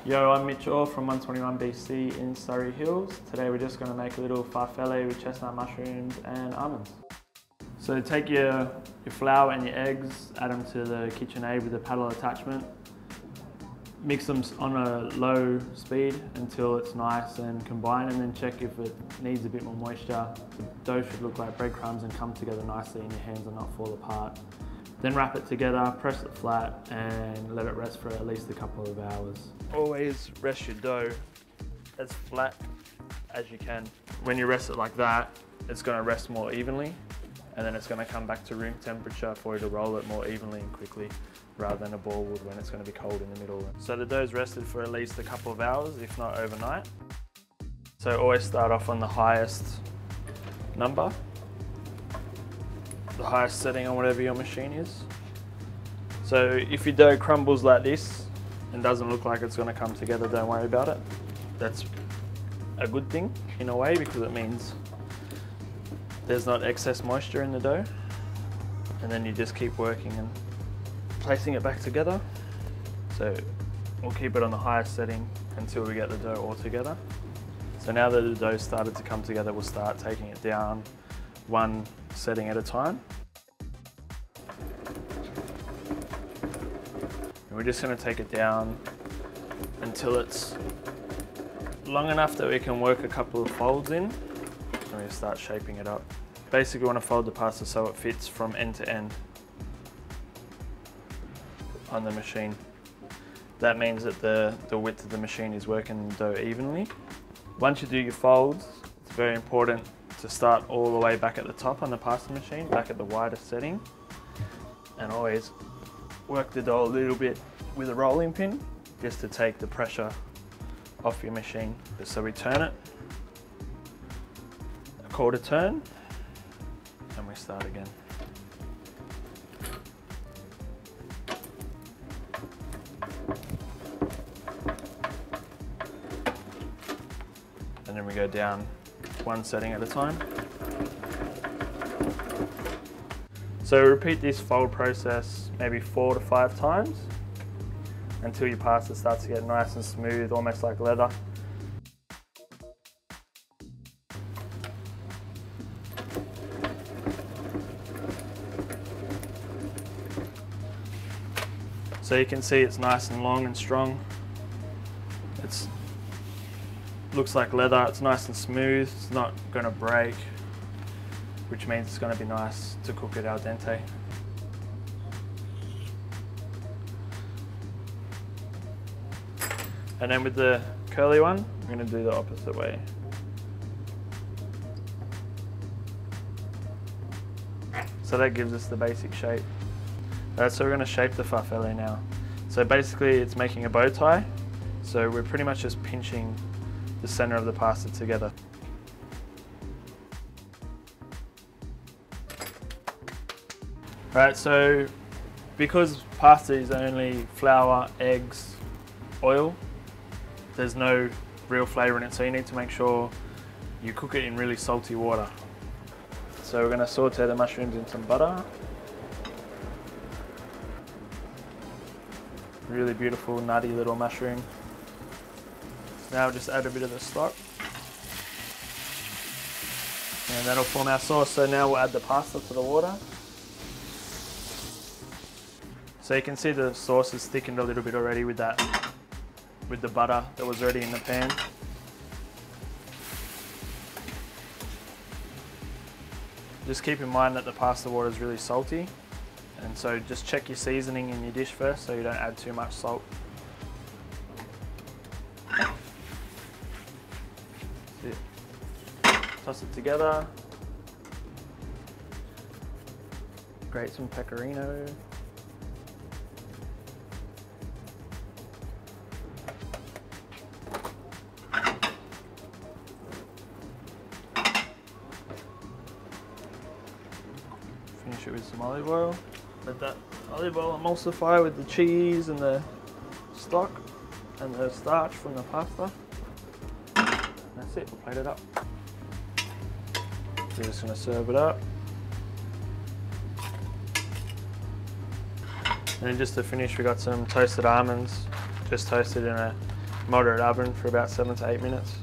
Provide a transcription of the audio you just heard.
Yo, I'm Mitchell from 121 BC in Surrey Hills. Today we're just going to make a little farfalle with chestnut mushrooms and almonds. So take your flour and your eggs, add them to the KitchenAid with the paddle attachment. Mix them on a low speed until it's nice and combined, and then check if it needs a bit more moisture. The dough should look like breadcrumbs and come together nicely in your hands and not fall apart. Then wrap it together, press it flat and let it rest for at least a couple of hours. Always rest your dough as flat as you can. When you rest it like that, it's going to rest more evenly, and then it's going to come back to room temperature for you to roll it more evenly and quickly, rather than a ball would when it's going to be cold in the middle. So the dough's rested for at least a couple of hours, if not overnight. So always start off on the highest number, the highest setting on whatever your machine is. So if your dough crumbles like this and doesn't look like it's going to come together, don't worry about it. That's a good thing in a way, because it means there's not excess moisture in the dough. And then you just keep working and placing it back together. So we'll keep it on the highest setting until we get the dough all together. So now that the dough started to come together, we'll start taking it down one setting at a time. And we're just going to take it down until it's long enough that we can work a couple of folds in, and we start shaping it up. Basically, we want to fold the pasta so it fits from end to end on the machine. That means that the width of the machine is working the dough evenly. Once you do your folds, it's very important to start all the way back at the top on the pasta machine, back at the widest setting, and always work the dough a little bit with a rolling pin just to take the pressure off your machine. So we turn it a quarter turn and we start again. And then we go down one setting at a time. So repeat this fold process maybe 4 to 5 times until your pasta starts to get nice and smooth, almost like leather. So you can see it's nice and long and strong. It's looks like leather, it's nice and smooth, it's not going to break, which means it's going to be nice to cook it al dente. And then with the curly one, we're going to do the opposite way. So that gives us the basic shape. So we're going to shape the farfalle now. So basically it's making a bow tie, so we're pretty much just pinching the center of the pasta together. Right, so because pasta is only flour, eggs, oil, there's no real flavour in it, so you need to make sure you cook it in really salty water. So we're going to saute the mushrooms in some butter. Really beautiful, nutty little mushroom. Now we'll just add a bit of the stock. And that'll form our sauce. So now we'll add the pasta to the water. So you can see the sauce is thickened a little bit already with the butter that was already in the pan. Just keep in mind that the pasta water is really salty, and so just check your seasoning in your dish first so you don't add too much salt. Toss it together. Grate some pecorino. Finish it with some olive oil. Let that olive oil emulsify with the cheese and the stock and the starch from the pasta. That's it, we'll plate it up. We're just going to serve it up. And then just to finish, we got some toasted almonds, just toasted in a moderate oven for about 7 to 8 minutes.